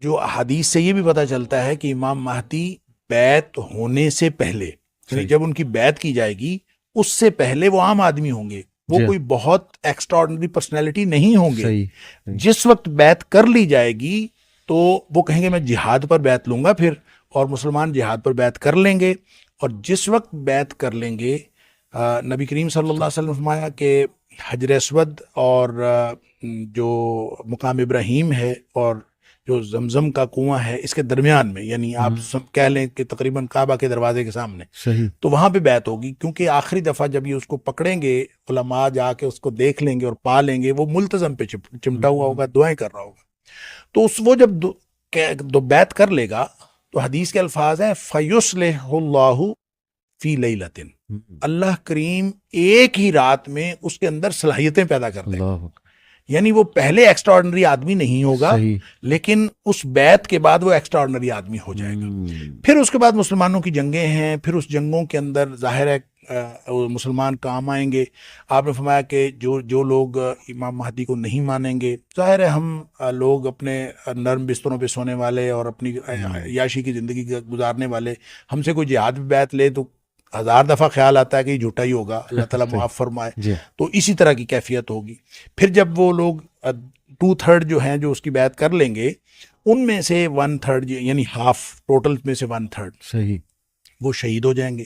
جو حدیث سے یہ بھی پتہ چلتا ہے کہ امام مہدی بیعت ہونے سے پہلے، یعنی جب ان کی بیعت کی جائے گی اس سے پہلے وہ عام آدمی ہوں گے، وہ کوئی بہت ایکسٹراڈنری پرسنالٹی نہیں ہوں گے۔ جس وقت بیعت کر لی جائے گی تو وہ کہیں گے میں جہاد پر بیعت لوں گا پھر، اور مسلمان جہاد پر بیعت کر لیں گے، اور جس وقت بیعت کر لیں گے نبی کریم صلی اللہ علیہ وسلم فرمایا کہ حجر اسود اور جو مقام ابراہیم ہے اور جو زمزم کا کنواں ہے اس کے درمیان میں، یعنی آپ سب کہہ لیں کہ تقریباً کعبہ کے دروازے کے سامنے، تو وہاں پہ بیعت ہوگی، کیونکہ آخری دفعہ جب یہ اس کو پکڑیں گے علماء جا کے اس کو دیکھ لیں گے اور پا لیں گے، وہ ملتزم پہ چمٹا ہوا ہوگا، دعائیں کر رہا ہوگا، تو وہ جب بیعت کر لے گا تو حدیث کے الفاظ ہیں فَيُصْلِحُ اللَّهُ فِي لَيْلَةٍ، اللہ کریم ایک ہی رات میں اس کے اندر صلاحیتیں پیدا کر دے گا، یعنی وہ پہلے ایکسٹراڈنری آدمی نہیں ہوگا لیکن اس بیعت کے بعد وہ ایکسٹراڈنری آدمی ہو جائے گا۔ پھر اس کے بعد مسلمانوں کی جنگیں ہیں، پھر اس جنگوں کے اندر ظاہر ہے مسلمان کام آئیں گے۔ آپ نے فرمایا کہ جو لوگ امام مہدی کو نہیں مانیں گے، ظاہر ہے ہم لوگ اپنے نرم بستروں پہ سونے والے اور اپنی عیاشی کی زندگی گزارنے والے، ہم سے کوئی جہاد بھی بیعت لے تو 1000 دفعہ خیال آتا ہے کہ یہ جھوٹا ہی ہوگا، اللہ تعالیٰ معاف فرمائے، تو اسی طرح کی کیفیت ہوگی۔ پھر جب وہ لوگ 2/3 جو ہیں جو اس کی بیعت کر لیں گے، ان میں سے 1/3 یعنی ہاف ٹوٹل میں سے 1/3 وہ شہید ہو جائیں گے۔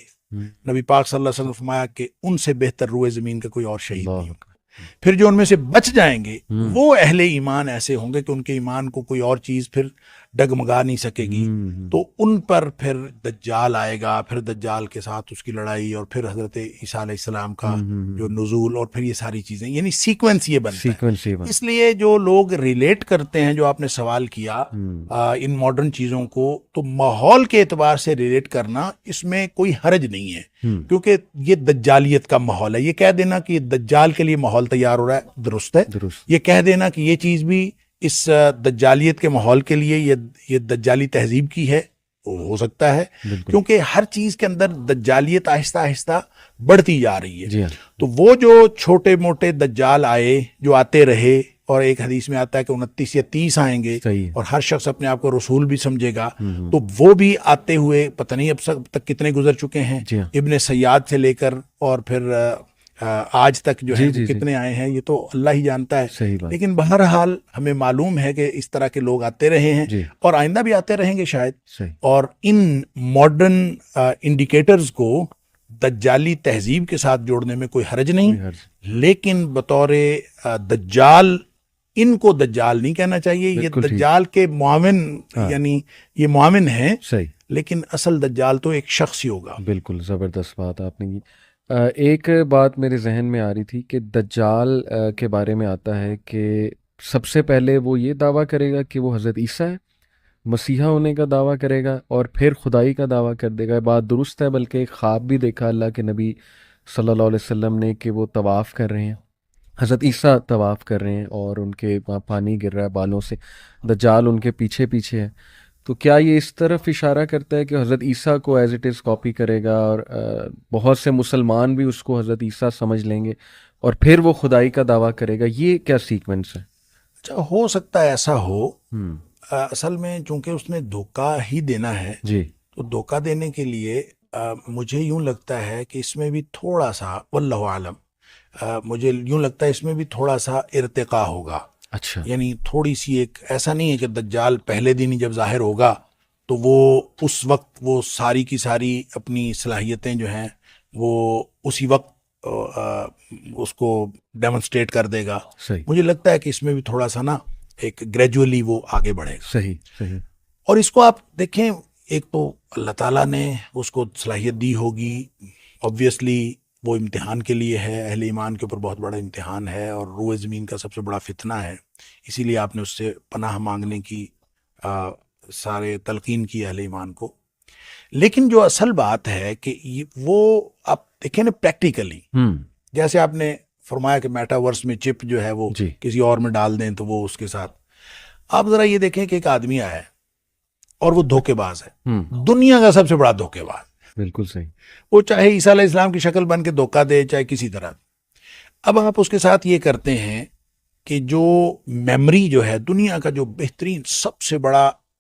نبی پاک صلی اللہ علیہ وسلم نے فرمایا کہ ان سے بہتر روئے زمین کا کوئی اور شہید نہیں ہوگا۔ پھر جو ان میں سے بچ جائیں گے وہ اہل ایمان ایسے ہوں گے کہ ان کے ایمان کو کوئی اور چیز پھر ڈگمگا نہیں سکے گی، تو ان پر پھر دجال آئے گا، پھر دجال کے ساتھ اس کی لڑائی، اور پھر حضرت عیسیٰ علیہ السلام کا جو نزول، اور پھر یہ ساری چیزیں، یعنی سیکوینس یہ بنتا ہے۔ اس لیے جو لوگ ریلیٹ کرتے ہیں، جو آپ نے سوال کیا ان ماڈرن چیزوں کو، تو ماحول کے اعتبار سے ریلیٹ کرنا اس میں کوئی حرج نہیں ہے، کیونکہ یہ دجالیت کا ماحول ہے۔ یہ کہہ دینا کہ یہ دجال کے لیے ماحول تیار ہو رہا ہے درست ہے، یہ کہہ دینا کہ یہ چیز بھی اس دجالیت کے ماحول کے لیے یہ دجالی تہذیب کی ہے، ہو سکتا ہے، کیونکہ ہر چیز کے اندر دجالیت آہستہ آہستہ بڑھتی جا رہی ہے۔ تو وہ جو چھوٹے موٹے دجال آئے، جو آتے رہے، اور ایک حدیث میں آتا ہے کہ 29 یا 30 آئیں گے، اور ہر شخص اپنے آپ کو رسول بھی سمجھے گا، تو وہ بھی آتے ہوئے پتہ نہیں اب تک کتنے گزر چکے ہیں، ابن سیاد سے لے کر اور پھر آج تک جو ہے کتنے آئے ہیں یہ تو اللہ ہی جانتا ہے، لیکن بہرحال ہمیں معلوم ہے کہ اس طرح کے لوگ آتے رہے ہیں اور آئندہ بھی آتے رہیں گے شاید، اور ان ماڈرن انڈیکیٹرز کو دجالی تہذیب کے ساتھ جوڑنے میں کوئی حرج نہیں، لیکن بطور دجال ان کو دجال نہیں کہنا چاہیے، یہ دجال کے معاون، یعنی یہ معاون ہیں، لیکن اصل دجال تو ایک شخص ہی ہوگا۔ بالکل زبردست بات آپ نے کی۔ ایک بات میرے ذہن میں آ رہی تھی کہ دجال کے بارے میں آتا ہے کہ سب سے پہلے وہ یہ دعویٰ کرے گا کہ وہ حضرت عیسیٰ ہے، مسیحا ہونے کا دعویٰ کرے گا، اور پھر خدائی کا دعویٰ کر دے گا۔ بات درست ہے، بلکہ ایک خواب بھی دیکھا اللہ کے نبی صلی اللہ علیہ وسلم نے کہ وہ طواف کر رہے ہیں، حضرت عیسیٰ طواف کر رہے ہیں اور ان کے پانی گر رہا ہے بالوں سے، دجال ان کے پیچھے پیچھے ہے۔ تو کیا یہ اس طرف اشارہ کرتا ہے کہ حضرت عیسیٰ کو ایز اٹ از کاپی کرے گا، اور بہت سے مسلمان بھی اس کو حضرت عیسیٰ سمجھ لیں گے، اور پھر وہ خدائی کا دعویٰ کرے گا؟ یہ کیا سیکوینس ہے؟ اچھا، ہو سکتا ہے ایسا ہو۔ اصل میں چونکہ اس نے دھوکہ ہی دینا ہے، تو دھوکہ دینے کے لیے مجھے یوں لگتا ہے کہ اس میں بھی تھوڑا سا، واللہ عالم، مجھے یوں لگتا ہے اس میں بھی تھوڑا سا ارتقاء ہوگا۔ اچھا، یعنی تھوڑی سی ایک، ایسا نہیں ہے کہ دجال پہلے دن ہی جب ظاہر ہوگا تو وہ اس وقت وہ ساری کی ساری اپنی صلاحیتیں جو ہیں وہ اسی وقت اس کو ڈیمونسٹریٹ کر دے گا۔ مجھے لگتا ہے کہ اس میں بھی تھوڑا سا نا ایک گریجولی وہ آگے بڑھے گا۔ صحیح۔ اور اس کو آپ دیکھیں، ایک تو اللہ تعالیٰ نے اس کو صلاحیت دی ہوگی، آبویسلی وہ امتحان کے لیے ہے، اہل ایمان کے اوپر بہت بڑا امتحان ہے، اور روئے زمین کا سب سے بڑا فتنہ ہے، اسی لیے آپ نے اس سے پناہ مانگنے کی سارے تلقین کی اہل ایمان کو۔ لیکن جو اصل بات ہے کہ وہ آپ دیکھیں نا پریکٹیکلی، جیسے آپ نے فرمایا کہ میٹاورس میں چپ جو ہے وہ کسی اور میں ڈال دیں تو وہ اس کے ساتھ، آپ ذرا یہ دیکھیں کہ ایک آدمی آیا ہے اور وہ دھوکے باز ہے، دنیا کا سب سے بڑا دھوکے باز۔ بالکل صحیح۔ وہ چاہے عیسیٰ علیہ السلام کی شکل بن کے دھوکہ دے، چاہے کسی طرح۔ اب آپ اس کے ساتھ یہ کرتے ہیں کہ جو میمری جو ہے دنیا کا جو بہترین سب سے بڑا